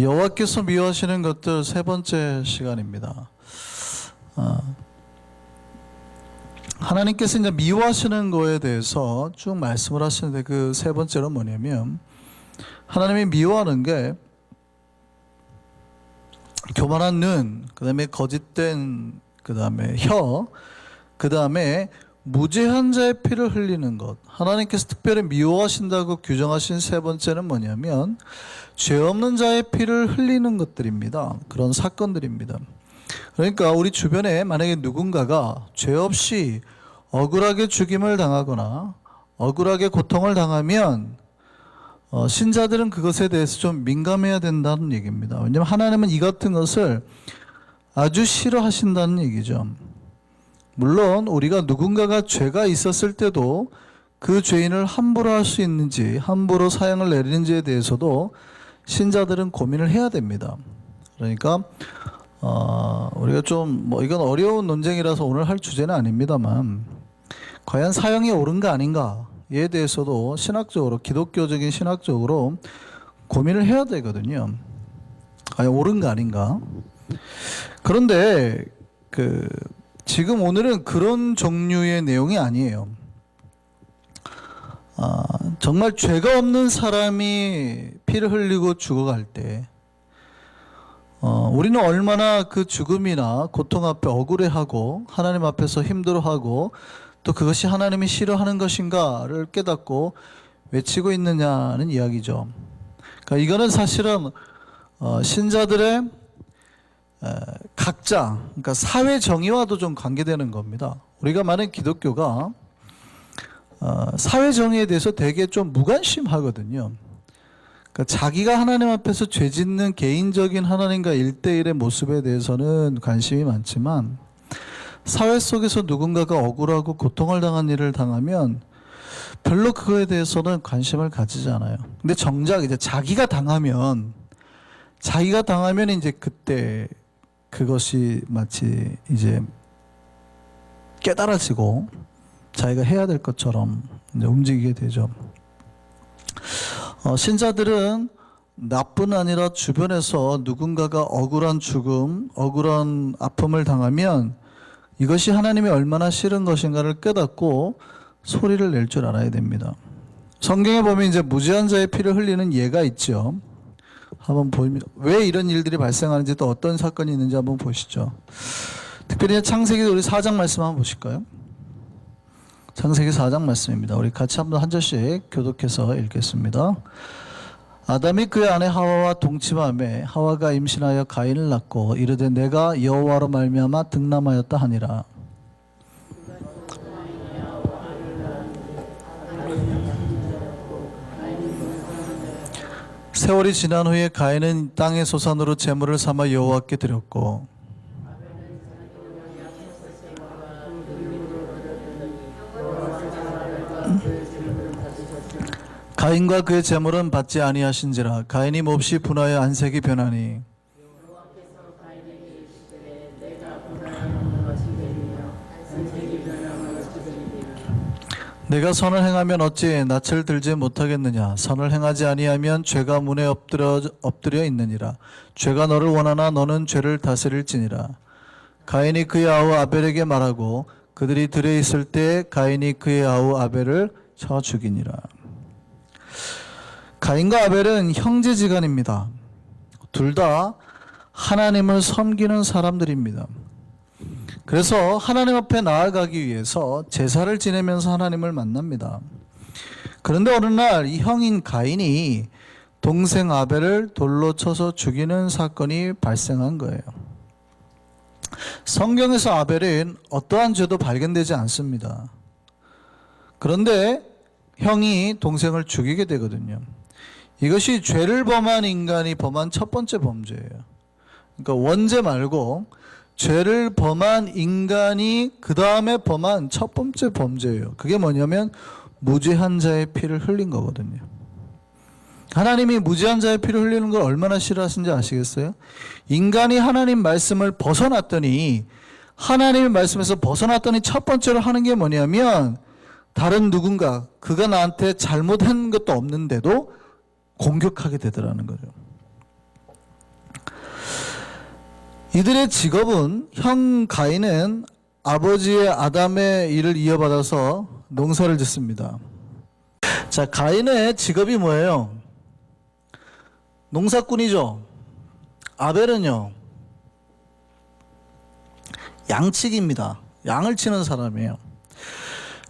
여호와께서 미워하시는 것들 세 번째 시간입니다. 하나님께서 이제 미워하시는 거에 대해서 쭉 말씀을 하시는데 그 세 번째로 뭐냐면 하나님이 미워하는 게 교만한 눈, 그 다음에 거짓된 그 다음에 혀, 그 다음에 무죄한 자의 피를 흘리는 것. 하나님께서 특별히 미워하신다고 규정하신 세 번째는 뭐냐면 죄 없는 자의 피를 흘리는 것들입니다. 그런 사건들입니다. 그러니까 우리 주변에 만약에 누군가가 죄 없이 억울하게 죽임을 당하거나 억울하게 고통을 당하면 신자들은 그것에 대해서 좀 민감해야 된다는 얘기입니다. 왜냐하면 하나님은 이 같은 것을 아주 싫어하신다는 얘기죠. 물론 우리가 누군가가 죄가 있었을 때도 그 죄인을 함부로 할 수 있는지 함부로 사형을 내리는지에 대해서도 신자들은 고민을 해야 됩니다. 그러니까 우리가 좀 이건 어려운 논쟁이라서 오늘 할 주제는 아닙니다만 과연 사형이 옳은가 아닌가에 대해서도 신학적으로 기독교적인 신학적으로 고민을 해야 되거든요. 과연 옳은가 아닌가. 그런데 지금 오늘은 그런 종류의 내용이 아니에요. 정말 죄가 없는 사람이 피를 흘리고 죽어갈 때 우리는 얼마나 그 죽음이나 고통 앞에 억울해하고 하나님 앞에서 힘들어하고 또 그것이 하나님이 싫어하는 것인가를 깨닫고 외치고 있느냐는 이야기죠. 그러니까 이거는 사실은 신자들의 각자, 그러니까 사회 정의와도 좀 관계되는 겁니다. 우리가 많은 기독교가 사회 정의에 대해서 되게 좀 무관심하거든요. 그러니까 자기가 하나님 앞에서 죄 짓는 개인적인 하나님과 1대1의 모습에 대해서는 관심이 많지만 사회 속에서 누군가가 억울하고 고통을 당한 일을 당하면 별로 그거에 대해서는 관심을 가지지 않아요. 근데 정작 이제 자기가 당하면 이제 그때 그것이 마치 이제 깨달아지고 자기가 해야 될 것처럼 이제 움직이게 되죠. 신자들은 나뿐 아니라 주변에서 누군가가 억울한 죽음, 억울한 아픔을 당하면 이것이 하나님이 얼마나 싫은 것인가를 깨닫고 소리를 낼 줄 알아야 됩니다. 성경에 보면 이제 무죄한 자의 피를 흘리는 예가 있죠. 한번 보면 왜 이런 일들이 발생하는지 또 어떤 사건이 있는지 한번 보시죠. 특별히 창세기 우리 4장 말씀 한번 보실까요? 창세기 4장 말씀입니다. 우리 같이 한번 한 절씩 교독해서 읽겠습니다. 아담이 그의 아내 하와와 동침하매 하와가 임신하여 가인을 낳고 이르되 내가 여호와로 말미암아 득남하였다 하니라. 세월이 지난 후에 가인은 땅의 소산으로 제물을 삼아 여호와께 드렸고 가인과 그의 제물은 받지 아니하신지라. 가인이 몹시 분하여 안색이 변하니 내가 선을 행하면 어찌 낯을 들지 못하겠느냐. 선을 행하지 아니하면 죄가 문에 엎드려 있느니라. 죄가 너를 원하나 너는 죄를 다스릴지니라. 가인이 그의 아우 아벨에게 말하고 그들이 들에 있을 때 가인이 그의 아우 아벨을 쳐 죽이니라. 가인과 아벨은 형제지간입니다. 둘 다 하나님을 섬기는 사람들입니다. 그래서 하나님 앞에 나아가기 위해서 제사를 지내면서 하나님을 만납니다. 그런데 어느 날 이 형인 가인이 동생 아벨을 돌로 쳐서 죽이는 사건이 발생한 거예요. 성경에서 아벨은 어떠한 죄도 발견되지 않습니다. 그런데 형이 동생을 죽이게 되거든요. 이것이 죄를 범한 인간이 범한 첫 번째 범죄예요. 그러니까 원죄 말고 죄를 범한 인간이 그 다음에 범한 첫 번째 범죄예요. 그게 뭐냐면 무죄한 자의 피를 흘린 거거든요. 하나님이 무죄한 자의 피를 흘리는 걸 얼마나 싫어하시는지 아시겠어요? 인간이 하나님 말씀을 벗어났더니 하나님의 말씀에서 벗어났더니 첫 번째로 하는 게 뭐냐면 다른 누군가 그가 나한테 잘못한 것도 없는데도 공격하게 되더라는 거죠. 이들의 직업은 형 가인은 아버지의 아담의 일을 이어받아서 농사를 짓습니다. 자, 가인의 직업이 뭐예요? 농사꾼이죠. 아벨은요, 양치기입니다. 양을 치는 사람이에요.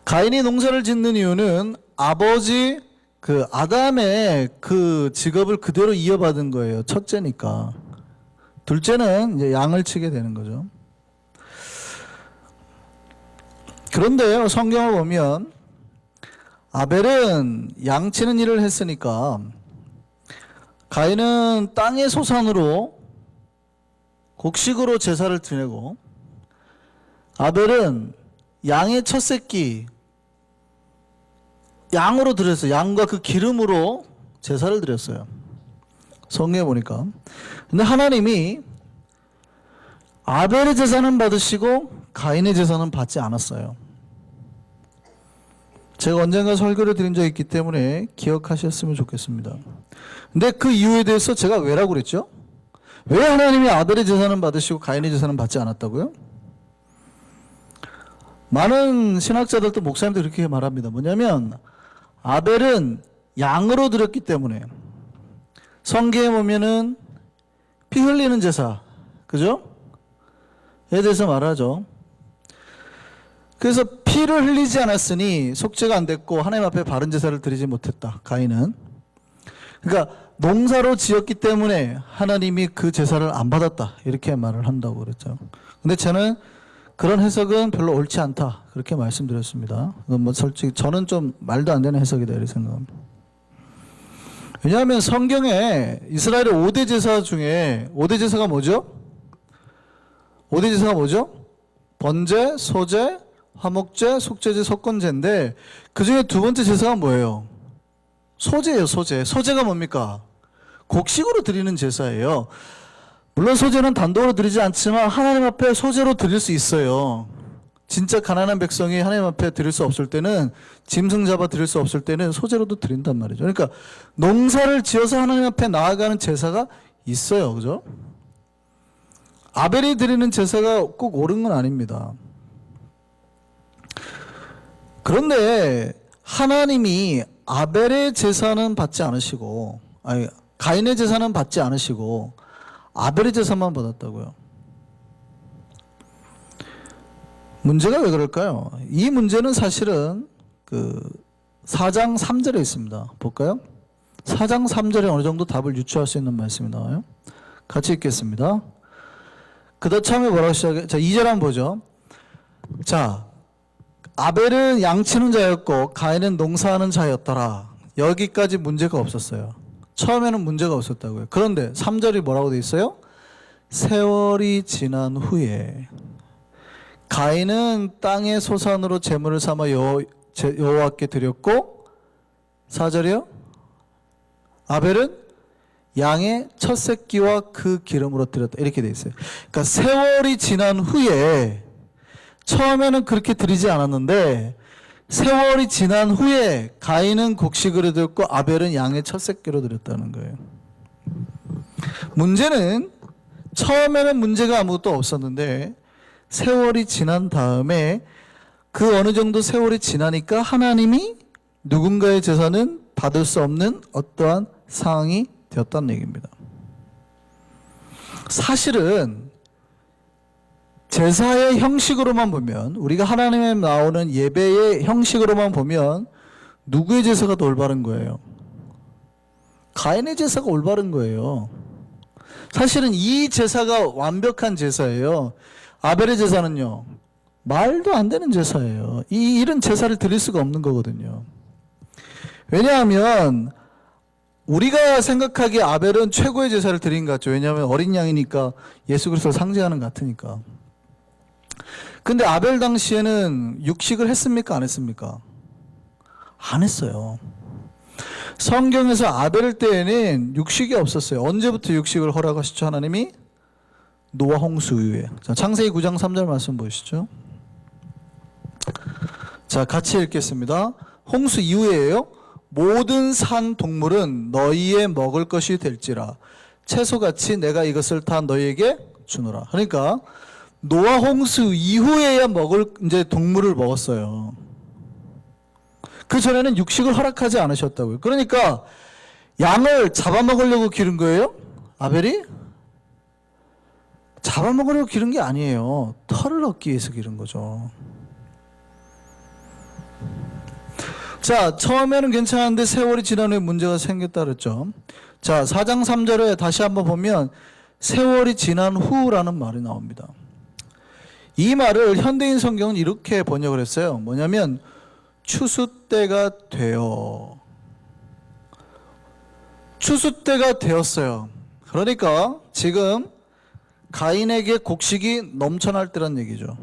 가인이 농사를 짓는 이유는 아버지 그 아담의 그 직업을 그대로 이어받은 거예요. 첫째니까. 둘째는 이제 양을 치게 되는 거죠. 그런데요, 성경을 보면 아벨은 양 치는 일을 했으니까 가인은 땅의 소산으로 곡식으로 제사를 드리고, 아벨은 양의 첫 새끼 양으로 드렸어요. 양과 그 기름으로 제사를 드렸어요. 성경에 보니까. 근데 하나님이 아벨의 제사는 받으시고 가인의 제사는 받지 않았어요. 제가 언젠가 설교를 드린 적이 있기 때문에 기억하셨으면 좋겠습니다. 근데 그 이유에 대해서 제가 왜라고 그랬죠? 왜 하나님이 아벨의 제사는 받으시고 가인의 제사는 받지 않았다고요? 많은 신학자들도 목사님도 그렇게 말합니다. 뭐냐면 아벨은 양으로 드렸기 때문에, 성경에 보면은 피 흘리는 제사, 그죠? 에 대해서 말하죠. 그래서 피를 흘리지 않았으니 속죄가 안 됐고 하나님 앞에 바른 제사를 드리지 못했다, 가인은. 그러니까 농사로 지었기 때문에 하나님이 그 제사를 안 받았다, 이렇게 말을 한다고 그랬죠. 근데 저는 그런 해석은 별로 옳지 않다, 그렇게 말씀드렸습니다. 뭐 솔직히 저는 좀 말도 안 되는 해석이다, 이렇게 생각합니다. 왜냐하면 성경에 이스라엘의 5대 제사 중에 5대 제사가 뭐죠? 5대 제사가 뭐죠? 번제, 소제, 화목제, 속죄제, 속건제인데 그 중에 두 번째 제사가 뭐예요? 소제예요, 소제. 소제가 뭡니까? 곡식으로 드리는 제사예요. 물론 소제는 단독으로 드리지 않지만 하나님 앞에 소제로 드릴 수 있어요. 진짜 가난한 백성이 하나님 앞에 드릴 수 없을 때는, 짐승 잡아 드릴 수 없을 때는 소제로도 드린단 말이죠. 그러니까 농사를 지어서 하나님 앞에 나아가는 제사가 있어요, 그죠? 아벨이 드리는 제사가 꼭 옳은 건 아닙니다. 그런데 하나님이 아벨의 제사는 받지 않으시고, 아니 가인의 제사는 받지 않으시고 아벨의 제사만 받았다고요. 문제가 왜 그럴까요? 이 문제는 사실은 그 4장 3절에 있습니다. 볼까요? 4장 3절에 어느 정도 답을 유추할 수 있는 말씀이 나와요. 같이 읽겠습니다. 그다 처음에 뭐라고 시작해? 자, 2절 한번 보죠. 자, 아벨은 양치는 자였고 가인은 농사하는 자였더라. 여기까지 문제가 없었어요. 처음에는 문제가 없었다고요. 그런데 3절이 뭐라고 돼 있어요? 세월이 지난 후에 가인은 땅의 소산으로 제물을 삼아 여호와께 드렸고, 4절이요? 아벨은 양의 첫 새끼와 그 기름으로 드렸다, 이렇게 돼 있어요. 그러니까 세월이 지난 후에, 처음에는 그렇게 드리지 않았는데 세월이 지난 후에 가인은 곡식으로 드렸고 아벨은 양의 첫 새끼로 드렸다는 거예요. 문제는 처음에는 문제가 아무것도 없었는데 세월이 지난 다음에, 그 어느 정도 세월이 지나니까 하나님이 누군가의 제사는 받을 수 없는 어떠한 상황이 되었다는 얘기입니다. 사실은 제사의 형식으로만 보면, 우리가 하나님에 나오는 예배의 형식으로만 보면 누구의 제사가 더 올바른 거예요? 가인의 제사가 올바른 거예요. 사실은 이 제사가 완벽한 제사예요. 아벨의 제사는요, 말도 안 되는 제사예요. 이런 제사를 드릴 수가 없는 거거든요. 왜냐하면 우리가 생각하기에 아벨은 최고의 제사를 드린 것 같죠. 왜냐하면 어린 양이니까, 예수 그리스도를 상징하는 것 같으니까. 근데 아벨 당시에는 육식을 했습니까? 안 했습니까? 안 했어요. 성경에서 아벨 때에는 육식이 없었어요. 언제부터 육식을 허락하시죠, 하나님이? 노아 홍수 이후에. 자, 창세기 9장 3절 말씀 보시죠. 자, 같이 읽겠습니다. 홍수 이후에요. 모든 산 동물은 너희의 먹을 것이 될지라 채소같이 내가 이것을 다 너희에게 주노라. 그러니까 노아 홍수 이후에야 먹을 이제 동물을 먹었어요. 그 전에는 육식을 허락하지 않으셨다고요. 그러니까 양을 잡아먹으려고 기른 거예요? 아벨이? 잡아먹으려고 기른 게 아니에요. 털을 얻기 위해서 기른 거죠. 자, 처음에는 괜찮은데 세월이 지난 후에 문제가 생겼다 그랬죠. 자, 4장 3절에 다시 한번 보면 세월이 지난 후라는 말이 나옵니다. 이 말을 현대인 성경은 이렇게 번역을 했어요. 뭐냐면 추수 때가 되어. 추수 때가 되었어요. 그러니까 지금 가인에게 곡식이 넘쳐날 때란 얘기죠.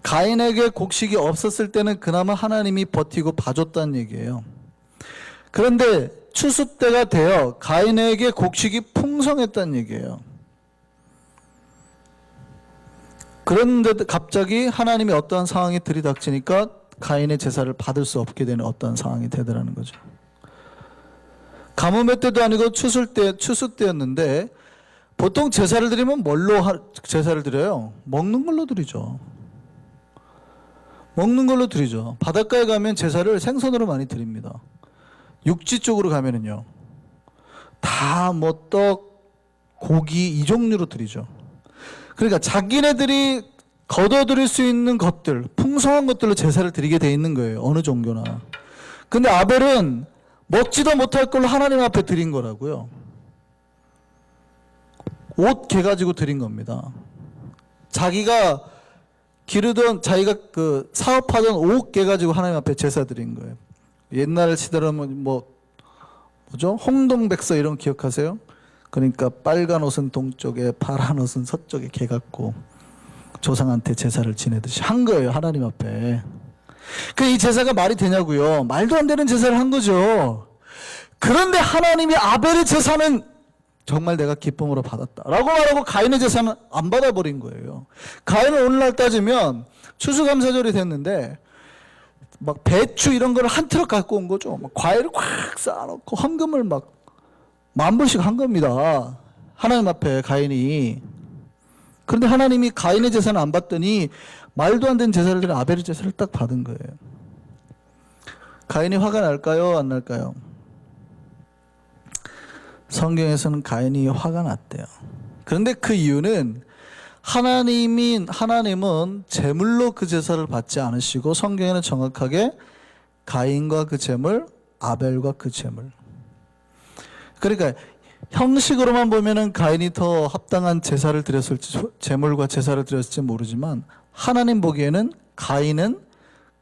가인에게 곡식이 없었을 때는 그나마 하나님이 버티고 봐줬다는 얘기예요. 그런데 추수 때가 되어 가인에게 곡식이 풍성했다는 얘기예요. 그런데 갑자기 하나님이 어떠한 상황이 들이닥치니까 가인의 제사를 받을 수 없게 되는 어떠한 상황이 되더라는 거죠. 가뭄의 때도 아니고 추수 때였는데 보통 제사를 드리면 뭘로 제사를 드려요? 먹는 걸로 드리죠. 먹는 걸로 드리죠. 바닷가에 가면 제사를 생선으로 많이 드립니다. 육지 쪽으로 가면은요. 다 뭐 떡, 고기 이 종류로 드리죠. 그러니까 자기네들이 거둬들일 수 있는 것들, 풍성한 것들로 제사를 드리게 돼 있는 거예요. 어느 종교나. 근데 아벨은 먹지도 못할 걸로 하나님 앞에 드린 거라고요. 옷 개 가지고 드린 겁니다. 자기가 기르던, 자기가 그 사업하던 옷 개 가지고 하나님 앞에 제사 드린 거예요. 옛날 시대라면 뭐죠? 홍동백서 이런 거 기억하세요? 그러니까 빨간 옷은 동쪽에, 파란 옷은 서쪽에 개 같고 조상한테 제사를 지내듯이 한 거예요. 하나님 앞에. 그 이 제사가 말이 되냐고요? 말도 안 되는 제사를 한 거죠. 그런데 하나님이 아벨의 제사는 정말 내가 기쁨으로 받았다라고 말하고 가인의 제사는 안 받아버린 거예요. 가인은 오늘날 따지면 추수감사절이 됐는데 막 배추 이런 거를 한 트럭 갖고 온 거죠. 막 과일을 꽉 쌓아놓고 헌금을 막 10,000불씩 한 겁니다. 하나님 앞에 가인이. 그런데 하나님이 가인의 제사는 안 받더니 말도 안 되는 제사를 드린 아벨의 제사를 딱 받은 거예요. 가인이 화가 날까요? 안 날까요? 성경에서는 가인이 화가 났대요. 그런데 그 이유는 하나님은 제물로 그 제사를 받지 않으시고 성경에는 정확하게 가인과 그 제물, 아벨과 그 제물. 그러니까 형식으로만 보면은 가인이 더 합당한 제사를 드렸을지, 제물과 제사를 드렸을지 모르지만 하나님 보기에는 가인은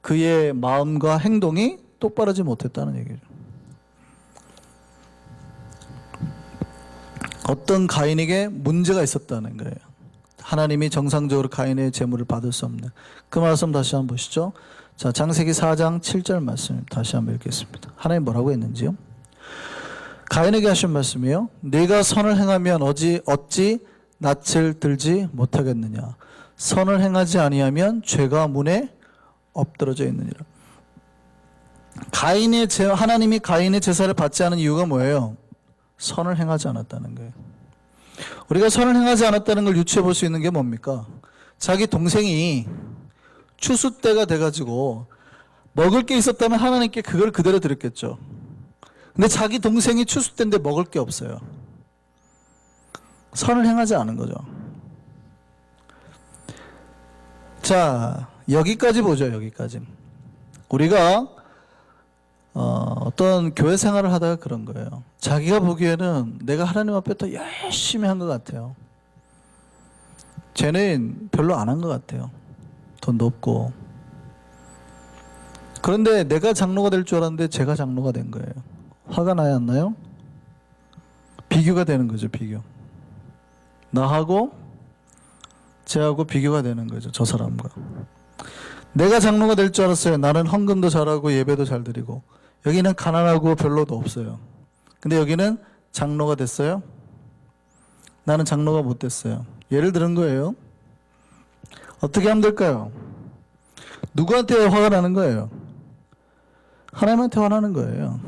그의 마음과 행동이 똑바르지 못했다는 얘기죠. 어떤 가인에게 문제가 있었다는 거예요. 하나님이 정상적으로 가인의 제물을 받을 수 없는. 그 말씀 다시 한번 보시죠. 자, 창세기 4장 7절 말씀 다시 한번 읽겠습니다. 하나님 뭐라고 했는지요? 가인에게 하신 말씀이요. 네가 선을 행하면 어찌 낯을 들지 못하겠느냐. 선을 행하지 아니하면 죄가 문에 엎드러져 있느니라. 하나님이 가인의 제사를 받지 않은 이유가 뭐예요? 선을 행하지 않았다는 거예요. 우리가 선을 행하지 않았다는 걸 유추해 볼 수 있는 게 뭡니까? 자기 동생이 추수 때가 돼가지고 먹을 게 있었다면 하나님께 그걸 그대로 드렸겠죠. 근데 자기 동생이 추수 때인데 먹을 게 없어요. 선을 행하지 않은 거죠. 자, 여기까지 보죠. 여기까지. 우리가 어떤 교회 생활을 하다가 그런 거예요. 자기가 보기에는 내가 하나님 앞에 더 열심히 한 것 같아요. 쟤는 별로 안 한 것 같아요. 돈도 없고. 그런데 내가 장로가 될 줄 알았는데 제가 장로가 된 거예요. 화가 나요, 안 나요? 비교가 되는 거죠, 비교. 나하고 쟤하고 비교가 되는 거죠, 저 사람과. 내가 장로가 될 줄 알았어요. 나는 헌금도 잘하고 예배도 잘 드리고. 여기는 가난하고 별로도 없어요. 근데 여기는 장로가 됐어요. 나는 장로가 못 됐어요. 예를 들은 거예요. 어떻게 하면 될까요? 누구한테 화가 나는 거예요? 하나님한테 화나는 거예요.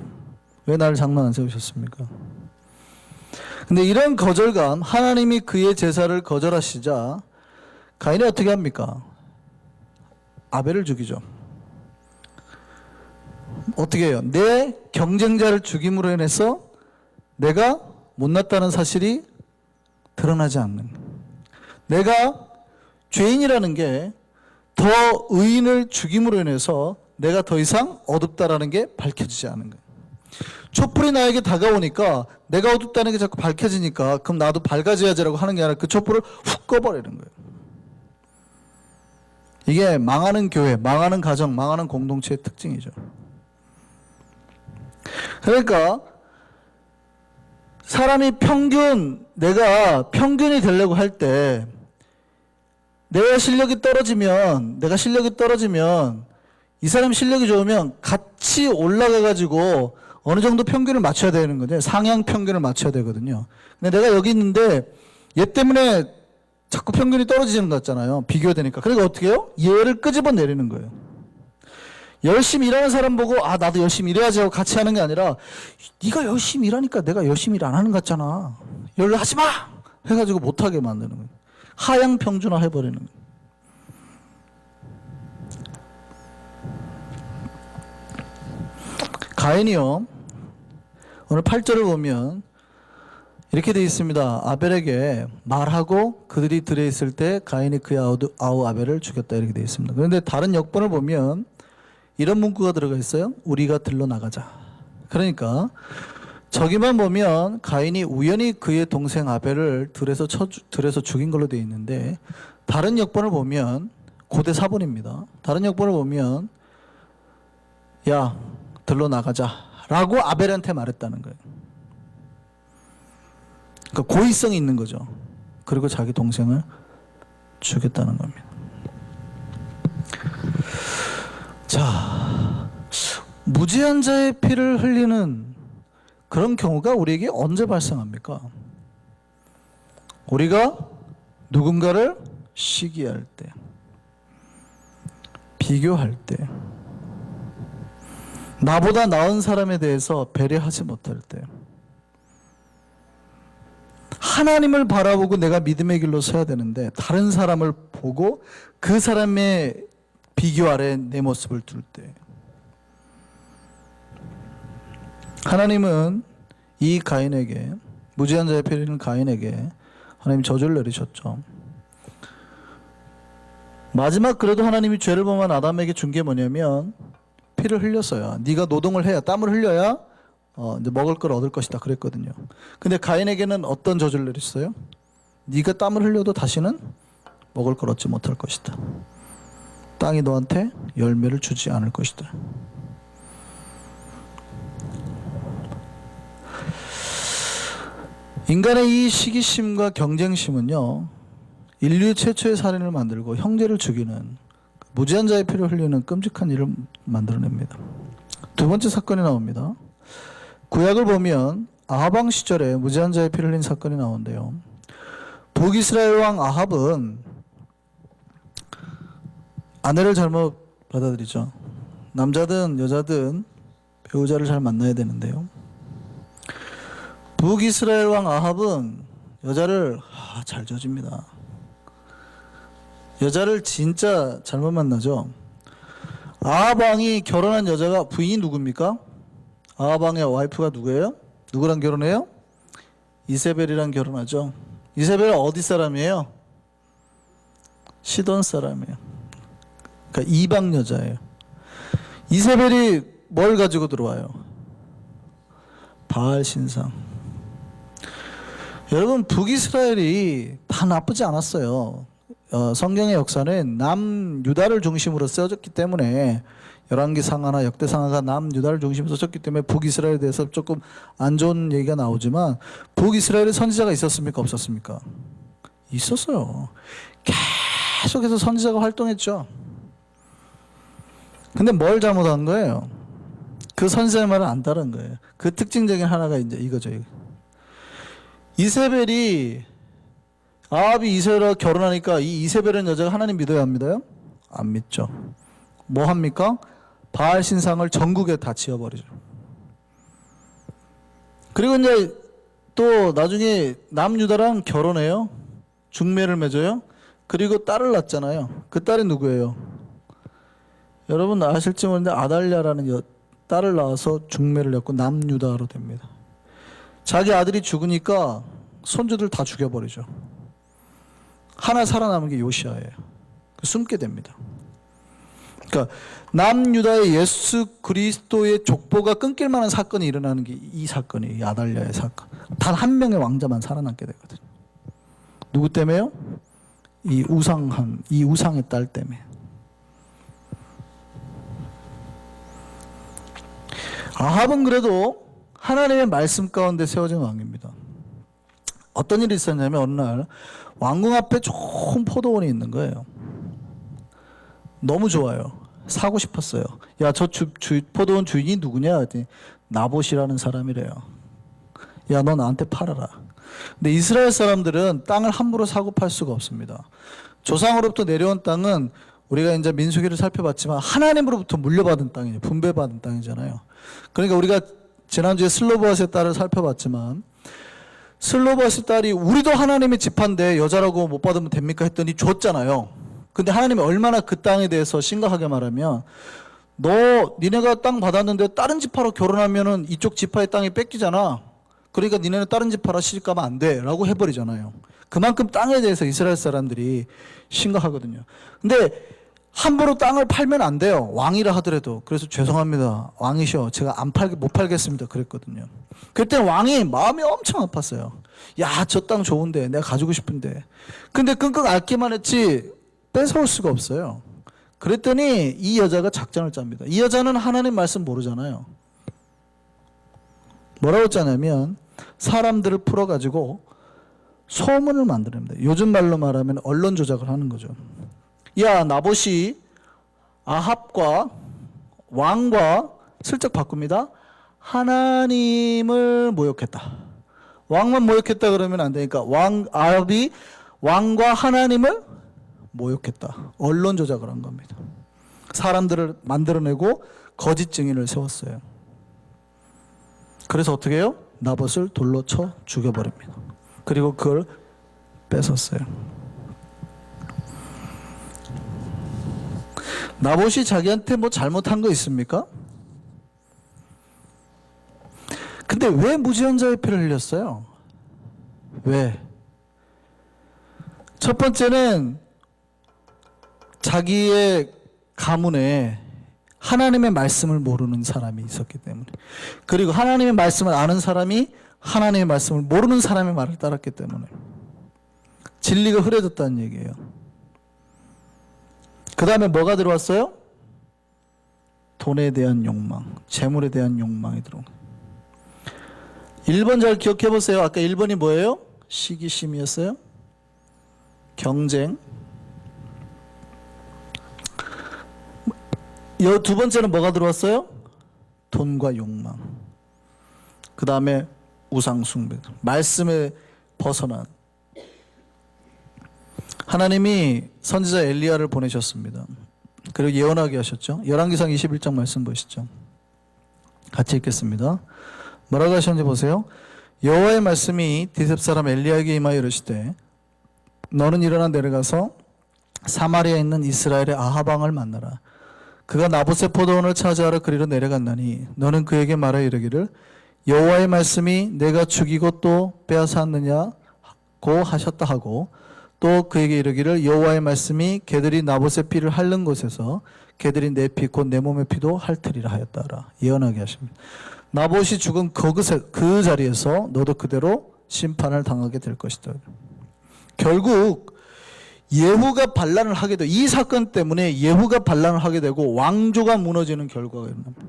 왜 나를 장로 안 세우셨습니까? 근데 이런 거절감, 하나님이 그의 제사를 거절하시자 가인이 어떻게 합니까? 아벨을 죽이죠. 어떻게 해요? 내 경쟁자를 죽임으로 인해서 내가 못났다는 사실이 드러나지 않는, 내가 죄인이라는 게 더 의인을 죽임으로 인해서 내가 더 이상 어둡다라는 게 밝혀지지 않은 거예요. 촛불이 나에게 다가오니까 내가 어둡다는 게 자꾸 밝혀지니까 그럼 나도 밝아져야지라고 하는 게 아니라 그 촛불을 훅 꺼버리는 거예요. 이게 망하는 교회, 망하는 가정, 망하는 공동체의 특징이죠. 그러니까 사람이 내가 평균이 되려고 할 때 내가 실력이 떨어지면 이 사람 실력이 좋으면 같이 올라가가지고 어느 정도 평균을 맞춰야 되는 거죠. 상향 평균을 맞춰야 되거든요. 근데 내가 여기 있는데 얘 때문에 자꾸 평균이 떨어지는 것 같잖아요. 비교되니까. 그러니까 어떻게 해요? 얘를 끄집어 내리는 거예요. 열심히 일하는 사람 보고 나도 열심히 일해야지 하고 같이 하는 게 아니라 네가 열심히 일하니까 내가 열심히 일 안 하는 것 같잖아. 열을 하지 마! 해가지고 못하게 만드는 거예요. 하향 평준화 해버리는 거예요. 가인이요. 오늘 8절을 보면 이렇게 되어 있습니다. 아벨에게 말하고 그들이 들에 있을 때 가인이 그의 아우 아벨을 죽였다 이렇게 되어 있습니다. 그런데 다른 역본을 보면 이런 문구가 들어가 있어요. 우리가 들러 나가자. 그러니까 저기만 보면 가인이 우연히 그의 동생 아벨을 들에서 죽인 걸로 되어 있는데 다른 역본을 보면 고대 사본입니다. 다른 역본을 보면 야 들러 나가자 라고 아벨한테 말했다는 거예요. 그러니까 고의성이 있는 거죠. 그리고 자기 동생을 죽였다는 겁니다. 자, 무지한 자의 피를 흘리는 그런 경우가 우리에게 언제 발생합니까? 우리가 누군가를 시기할 때, 비교할 때, 나보다 나은 사람에 대해서 배려하지 못할 때, 하나님을 바라보고 내가 믿음의 길로 서야 되는데 다른 사람을 보고 그 사람의 비교 아래 내 모습을 둘 때, 하나님은 이 가인에게, 무지한 자의 피를 흘리는 가인에게 하나님 저주를 내리셨죠. 마지막 그래도 하나님이 죄를 범한 아담에게 준 게 뭐냐면 피를 흘렸어요. 네가 노동을 해야, 땀을 흘려야 이제 먹을 걸 얻을 것이다 그랬거든요. 근데 가인에게는 어떤 저주를 내렸어요? 네가 땀을 흘려도 다시는 먹을 걸 얻지 못할 것이다. 땅이 너한테 열매를 주지 않을 것이다. 인간의 이 시기심과 경쟁심은요, 인류 최초의 살인을 만들고 형제를 죽이는 무지한 자의 피를 흘리는 끔찍한 일을 만들어냅니다. 두 번째 사건이 나옵니다. 구약을 보면 아합 왕 시절에 무지한 자의 피를 흘린 사건이 나오는데요. 북이스라엘 왕 아합은 아내를 잘못 받아들이죠. 남자든 여자든 배우자를 잘 만나야 되는데요. 북이스라엘 왕 아합은 여자를 잘 저집니다. 여자를 진짜 잘못 만나죠. 아합 왕이 결혼한 여자가 부인이 누굽니까? 아합 왕의 와이프가 누구예요? 누구랑 결혼해요? 이세벨이랑 결혼하죠. 이세벨은 어디 사람이에요? 시돈 사람이에요. 그러니까 이방 여자예요. 이세벨이 뭘 가지고 들어와요? 바알 신상. 여러분, 북이스라엘이 다 나쁘지 않았어요. 성경의 역사는 남유다를 중심으로 쓰여졌기 때문에 열왕기상하나 역대상하가 남유다를 중심으로 썼기 때문에 북이스라엘에 대해서 조금 안 좋은 얘기가 나오지만 북이스라엘에 선지자가 있었습니까? 없었습니까? 있었어요. 계속해서 선지자가 활동했죠. 근데 뭘 잘못한 거예요? 그 선지자의 말을 안 따른 거예요. 그 특징적인 하나가 이제 이거죠. 이세벨이, 아합이 이세벨과 결혼하니까 이 이세벨은 여자가 하나님 믿어요, 안 믿어요? 안 믿죠. 뭐 합니까? 바알 신상을 전국에 다 지어버리죠. 그리고 이제 또 나중에 남유다랑 결혼해요. 중매를 맺어요. 그리고 딸을 낳잖아요. 그 딸이 누구예요? 여러분 아실지 모르는데 아달랴라는 딸을 낳아서 중매를 맺고 남유다로 됩니다. 자기 아들이 죽으니까 손주들 다 죽여버리죠. 하나 살아남은 게 요시아예요. 숨게 됩니다. 그러니까 남유다의 예수 그리스도의 족보가 끊길 만한 사건이 일어나는 게 이 사건이에요. 이 아달랴의 사건. 단 한 명의 왕자만 살아남게 되거든요. 누구 때문에요? 이 우상의 딸 때문에. 아합은 그래도 하나님의 말씀 가운데 세워진 왕입니다. 어떤 일이 있었냐면 어느 날 왕궁 앞에 좋은 포도원이 있는 거예요. 너무 좋아요. 사고 싶었어요. 야, 저 포도원 주인이 누구냐? 그랬더니 나봇이라는 사람이래요. 야, 너 나한테 팔아라. 근데 이스라엘 사람들은 땅을 함부로 사고 팔 수가 없습니다. 조상으로부터 내려온 땅은 우리가 이제 민수기를 살펴봤지만 하나님으로부터 물려받은 땅이에요. 분배받은 땅이잖아요. 그러니까 우리가 지난주에 슬로보아스의 딸을 살펴봤지만 슬로보아스 딸이 우리도 하나님의 지파인데 여자라고 못 받으면 됩니까? 했더니 줬잖아요. 근데 하나님이 얼마나 그 땅에 대해서 심각하게 말하면 니네가 땅 받았는데 다른 지파로 결혼하면은 이쪽 지파의 땅이 뺏기잖아. 그러니까 니네는 다른 지파라 시집가면 안 돼 라고 해버리잖아요. 그만큼 땅에 대해서 이스라엘 사람들이 심각하거든요. 근데 함부로 땅을 팔면 안 돼요. 왕이라 하더라도. 그래서 죄송합니다. 왕이셔. 제가 못 팔겠습니다. 그랬거든요. 그때 왕이 마음이 엄청 아팠어요. 야, 저 땅 좋은데 내가 가지고 싶은데. 근데 끙끙 앓기만 했지 뺏어올 수가 없어요. 그랬더니 이 여자가 작전을 짭니다. 이 여자는 하나님 말씀 모르잖아요. 뭐라고 짜냐면 사람들을 풀어가지고 소문을 만드는데 요즘 말로 말하면 언론 조작을 하는 거죠. 야, 나봇이 아합과 왕과 슬쩍 바꿉니다. 하나님을 모욕했다. 왕만 모욕했다 그러면 안 되니까 아합이 왕과 하나님을 모욕했다. 언론 조작을 한 겁니다. 사람들을 만들어내고 거짓 증인을 세웠어요. 그래서 어떻게 해요? 나봇을 돌로 쳐 죽여버립니다. 그리고 그걸 뺏었어요. 나봇이 자기한테 뭐 잘못한 거 있습니까? 근데 왜 무지한 자의 피를 흘렸어요? 왜? 첫 번째는 자기의 가문에 하나님의 말씀을 모르는 사람이 있었기 때문에, 그리고 하나님의 말씀을 아는 사람이 하나님의 말씀을 모르는 사람의 말을 따랐기 때문에 진리가 흐려졌다는 얘기예요. 그 다음에 뭐가 들어왔어요? 돈에 대한 욕망, 재물에 대한 욕망이 들어온 거예요. 1번 잘 기억해 보세요. 아까 1번이 뭐예요? 시기심이었어요. 경쟁. 두 번째는 뭐가 들어왔어요? 돈과 욕망. 그 다음에 우상숭배. 말씀에 벗어난. 하나님이 선지자 엘리야를 보내셨습니다. 그리고 예언하게 하셨죠. 열왕기상 21장 말씀 보시죠. 같이 읽겠습니다. 뭐라고 하셨는지 보세요. 여호와의 말씀이 디셉 사람 엘리야에게 임하여 이르시되 너는 일어나 내려가서 사마리아에 있는 이스라엘의 아합 왕을 만나라. 그가 나봇의 포도원을 차지하러 그리로 내려갔나니 너는 그에게 말하 이르기를 여호와의 말씀이 내가 죽이고 또 빼앗았느냐고 하셨다 하고 또 그에게 이르기를 여호와의 말씀이 개들이 나봇의 피를 핥는 곳에서 개들이 내 피 곧 내 몸의 피도 핥으리라 하였다라. 예언하게 하십니다. 나봇이 죽은 그 자리에서 너도 그대로 심판을 당하게 될 것이다. 결국 예후가 반란을 하게 되고 이 사건 때문에 예후가 반란을 하게 되고 왕조가 무너지는 결과가 일어납니다.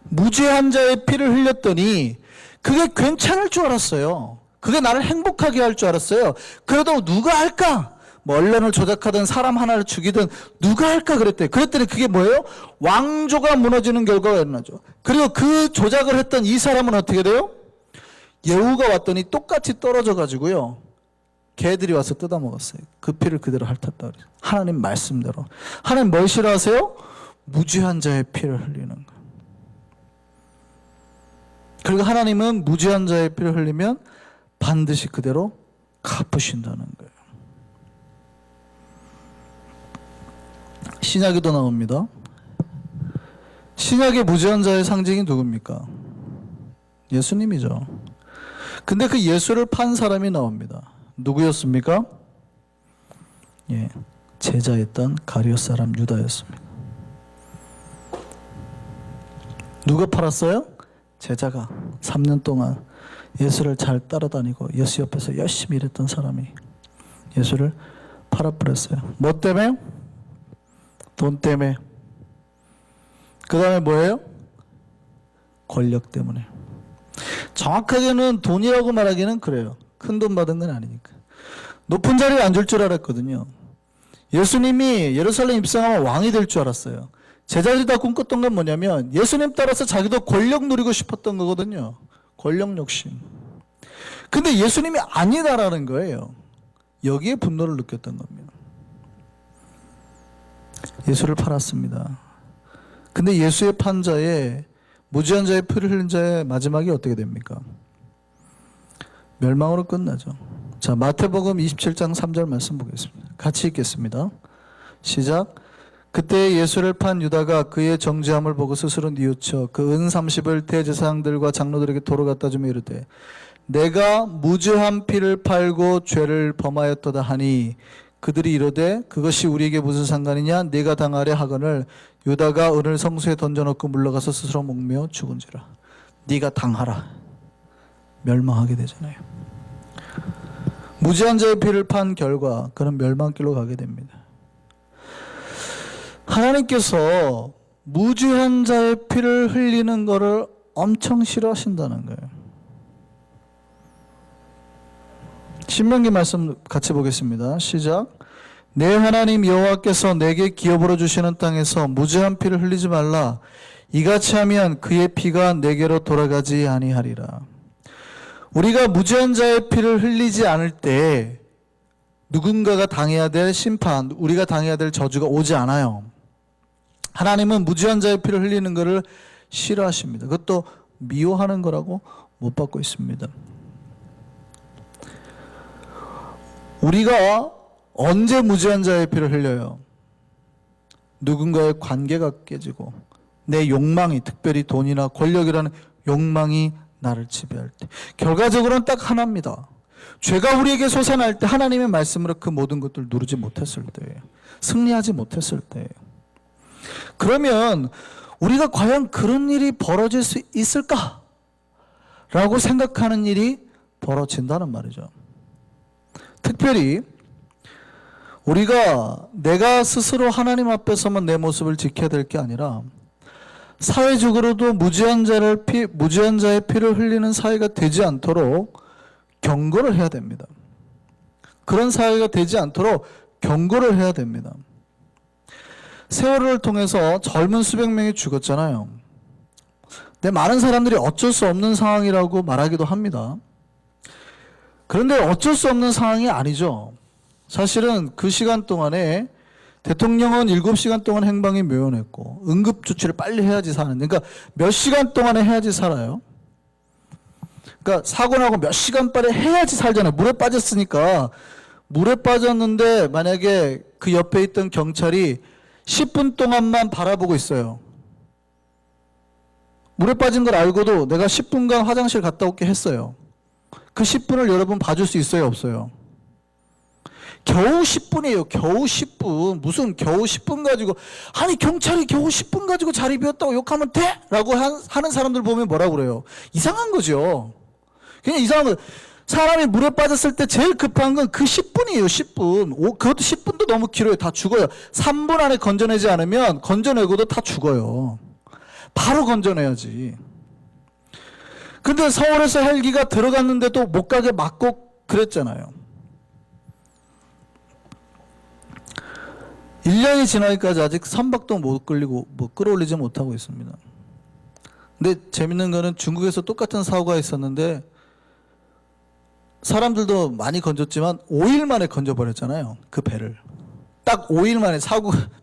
무죄한 자의 피를 흘렸더니 그게 괜찮을 줄 알았어요. 그게 나를 행복하게 할 줄 알았어요. 그래도 누가 할까? 뭐 언론을 조작하든 사람 하나를 죽이든 누가 할까 그랬대요. 그랬더니 그게 뭐예요? 왕조가 무너지는 결과가 일어나죠. 그리고 그 조작을 했던 이 사람은 어떻게 돼요? 예후가 왔더니 똑같이 떨어져 가지고요. 개들이 와서 뜯어먹었어요. 그 피를 그대로 핥았다 그래요. 하나님 말씀대로. 하나님 뭘 싫어하세요? 무죄한 자의 피를 흘리는 거예요. 그리고 하나님은 무죄한 자의 피를 흘리면 반드시 그대로 갚으신다는 거예요. 신약에도 나옵니다. 신약의 무죄한 자의 상징이 누굽니까? 예수님이죠. 근데 그 예수를 판 사람이 나옵니다. 누구였습니까? 예, 제자였던 가룟 사람 유다였습니다. 누가 팔았어요? 제자가 3년 동안 예수를 잘 따라다니고 예수 옆에서 열심히 일했던 사람이 예수를 팔아버렸어요. 뭐 때문에? 돈 때문에. 그 다음에 뭐예요? 권력 때문에. 정확하게는 돈이라고 말하기는 그래요. 큰 돈 받은 건 아니니까. 높은 자리에 앉을 줄 알았거든요. 예수님이 예루살렘 입성하면 왕이 될 줄 알았어요. 제자들이 다 꿈꿨던 건 뭐냐면 예수님 따라서 자기도 권력 누리고 싶었던 거거든요. 권력 욕심. 근데 예수님이 아니다라는 거예요. 여기에 분노를 느꼈던 겁니다. 예수를 팔았습니다. 근데 예수의 판자에 무죄한 자의 피를 흘린 자의 마지막이 어떻게 됩니까? 멸망으로 끝나죠. 자, 마태복음 27장 3절 말씀 보겠습니다. 같이 읽겠습니다. 시작. 그때 예수를 판 유다가 그의 정죄함을 보고 스스로 뉘우쳐 그 은 30을 대제사장들과 장로들에게 도로 갖다 주며 이르되 내가 무죄한 피를 팔고 죄를 범하였도다 하니 그들이 이르되 그것이 우리에게 무슨 상관이냐 네가 당하려 하거늘 유다가 은을 성수에 던져놓고 물러가서 스스로 목매어 죽은지라. 네가 당하라. 멸망하게 되잖아요. 무죄한 자의 피를 판 결과 그는 멸망길로 가게 됩니다. 하나님께서 무죄한 자의 피를 흘리는 것을 엄청 싫어하신다는 거예요. 신명기 말씀 같이 보겠습니다. 시작. 내 하나님 여호와께서 내게 기업으로 주시는 땅에서 무죄한 피를 흘리지 말라. 이같이 하면 그의 피가 내게로 돌아가지 아니하리라. 우리가 무죄한 자의 피를 흘리지 않을 때 누군가가 당해야 될 심판, 우리가 당해야 될 저주가 오지 않아요. 하나님은 무죄한 자의 피를 흘리는 것을 싫어하십니다. 그것도 미워하는 거라고 못 받고 있습니다. 우리가 언제 무죄한 자의 피를 흘려요? 누군가의 관계가 깨지고 내 욕망이, 특별히 돈이나 권력이라는 욕망이 나를 지배할 때, 결과적으로는 딱 하나입니다. 죄가 우리에게 솟아날 때, 하나님의 말씀으로 그 모든 것들을 누르지 못했을 때예요. 승리하지 못했을 때예요. 그러면 우리가 과연 그런 일이 벌어질 수 있을까? 라고 생각하는 일이 벌어진다는 말이죠. 특별히 우리가 내가 스스로 하나님 앞에서만 내 모습을 지켜야 될 게 아니라 사회적으로도 무죄한 자의 피를 흘리는 사회가 되지 않도록 경고를 해야 됩니다. 그런 사회가 되지 않도록 경고를 해야 됩니다. 세월호를 통해서 젊은 수백 명이 죽었잖아요. 근데 많은 사람들이 어쩔 수 없는 상황이라고 말하기도 합니다. 그런데 어쩔 수 없는 상황이 아니죠. 사실은 그 시간 동안에 대통령은 7시간 동안 행방이 묘연했고 응급조치를 빨리 해야지 사는데, 그러니까 몇 시간 동안에 해야지 살아요. 그러니까 사고 나고 몇 시간 빨리 해야지 살잖아요. 물에 빠졌으니까. 물에 빠졌는데 만약에 그 옆에 있던 경찰이 10분 동안만 바라보고 있어요. 물에 빠진 걸 알고도 내가 10분간 화장실 갔다 올게 했어요. 그 10분을 여러분 봐줄 수 있어요, 없어요? 겨우 10분이에요. 겨우 10분. 무슨 겨우 10분 가지고, 아니 경찰이 겨우 10분 가지고 자리 비웠다고 욕하면 돼? 라고 하는 사람들 보면 뭐라고 그래요? 이상한 거죠. 그냥 이상한 거. 사람이 물에 빠졌을 때 제일 급한 건 그 10분이에요. 10분. 그것도 10분도 너무 길어요. 다 죽어요. 3분 안에 건져내지 않으면 건져내고도 다 죽어요. 바로 건져내야지. 근데 서울에서 헬기가 들어갔는데도 못 가게 막고 그랬잖아요. 1년이 지나기까지 아직 선박도 못 끌어올리지 못하고 있습니다. 근데 재밌는 거는 중국에서 똑같은 사고가 있었는데 사람들도 많이 건졌지만 5일 만에 건져버렸잖아요. 그 배를. 딱 5일 만에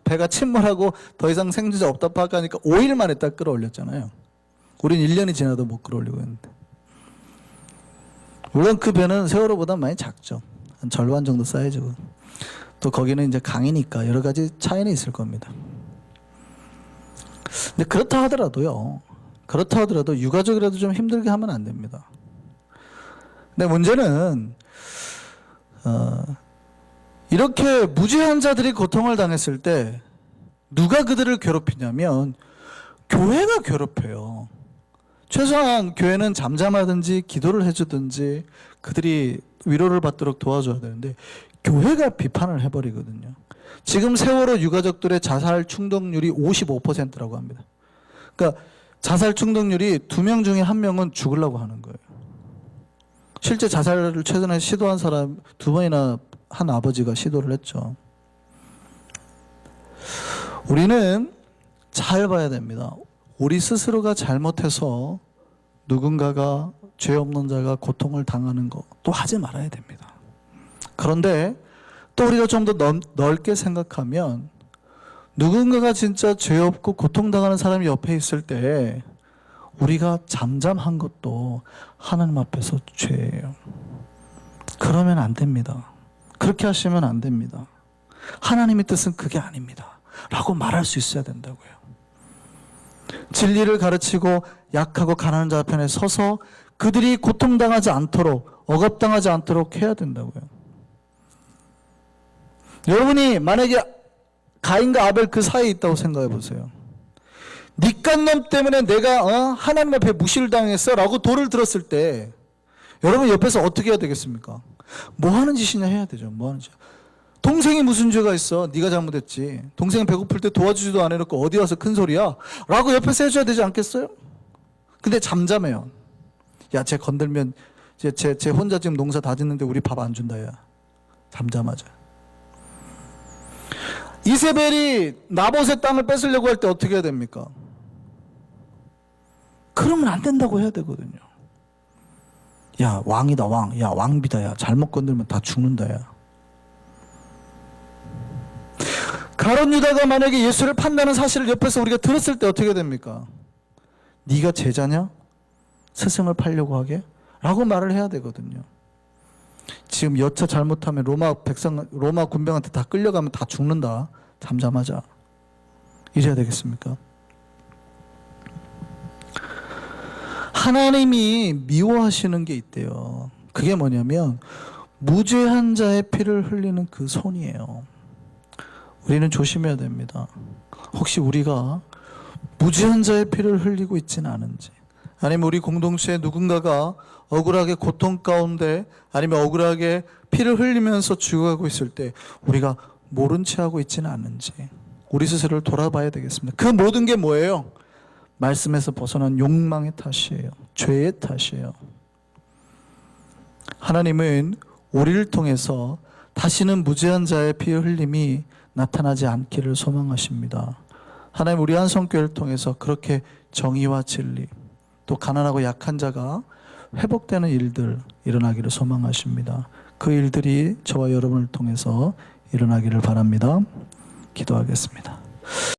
배가 침몰하고 더 이상 생존자 없다 파악하니까 5일 만에 딱 끌어올렸잖아요. 우린 1년이 지나도 못 끌어올리고 있는데. 물론 그 배는 세월호보다 많이 작죠. 한 절반 정도 사이즈고. 또 거기는 이제 강이니까 여러 가지 차이는 있을 겁니다. 근데 그렇다 하더라도 유가족이라도 좀 힘들게 하면 안 됩니다. 근데 문제는 이렇게 무죄한 자들이 고통을 당했을 때 누가 그들을 괴롭히냐면 교회가 괴롭혀요. 최소한 교회는 잠잠하든지 기도를 해주든지 그들이 위로를 받도록 도와줘야 되는데 교회가 비판을 해버리거든요. 지금 세월호 유가족들의 자살 충동률이 55%라고 합니다. 그러니까 자살 충동률이 2명 중에 1명은 죽으려고 하는 거예요. 실제 자살을 최근에 시도한 사람 2번이나 한 아버지가 시도를 했죠. 우리는 잘 봐야 됩니다. 우리 스스로가 잘못해서 누군가가 죄 없는 자가 고통을 당하는 거 또 하지 말아야 됩니다. 그런데 또 우리가 좀 더 넓게 생각하면 누군가가 진짜 죄 없고 고통당하는 사람이 옆에 있을 때 우리가 잠잠한 것도 하나님 앞에서 죄예요. 그러면 안 됩니다. 그렇게 하시면 안 됩니다. 하나님의 뜻은 그게 아닙니다. 라고 말할 수 있어야 된다고요. 진리를 가르치고 약하고 가난한 자 편에 서서 그들이 고통당하지 않도록 억압당하지 않도록 해야 된다고요. 여러분이 만약에 가인과 아벨 그 사이에 있다고 생각해 보세요. 니깐놈 때문에 내가 하나님 앞에 무시를 당했어 라고 돌을 들었을 때 여러분 옆에서 어떻게 해야 되겠습니까? 뭐 하는 짓이냐 해야 되죠. 뭐 하는 짓. 동생이 무슨 죄가 있어? 네가 잘못했지. 동생 배고플 때 도와주지도 안 해놓고 어디 와서 큰 소리야? 라고 옆에서 해줘야 되지 않겠어요? 근데 잠잠해요. 야, 쟤 건들면 쟤 혼자 지금 농사 다 짓는데 우리 밥 안 준다. 야, 잠잠하자. 이세벨이 나봇의 땅을 뺏으려고 할 때 어떻게 해야 됩니까? 그러면 안 된다고 해야 되거든요. 야, 왕이다, 왕. 야, 왕비다. 야, 잘못 건들면 다 죽는다. 야. 가룟 유다가 만약에 예수를 판다는 사실을 옆에서 우리가 들었을 때 어떻게 됩니까? 네가 제자냐? 스승을 팔려고 하게? 라고 말을 해야 되거든요. 지금 여차 잘못하면 로마 군병한테 다 끌려가면 다 죽는다. 잠잠하자. 이래야 되겠습니까? 하나님이 미워하시는 게 있대요. 그게 뭐냐면 무죄한 자의 피를 흘리는 그 손이에요. 우리는 조심해야 됩니다. 혹시 우리가 무죄한 자의 피를 흘리고 있지는 않은지, 아니면 우리 공동체에 누군가가 억울하게 고통 가운데 아니면 억울하게 피를 흘리면서 죽어가고 있을 때 우리가 모른 채 하고 있지는 않는지 우리 스스로를 돌아봐야 되겠습니다. 그 모든 게 뭐예요? 말씀에서 벗어난 욕망의 탓이에요. 죄의 탓이에요. 하나님은 우리를 통해서 다시는 무죄한 자의 피의 흘림이 나타나지 않기를 소망하십니다. 하나님 우리 한성교회를 통해서 그렇게 정의와 진리, 또 가난하고 약한 자가 회복되는 일들 일어나기를 소망하십니다. 그 일들이 저와 여러분을 통해서 일어나기를 바랍니다. 기도하겠습니다.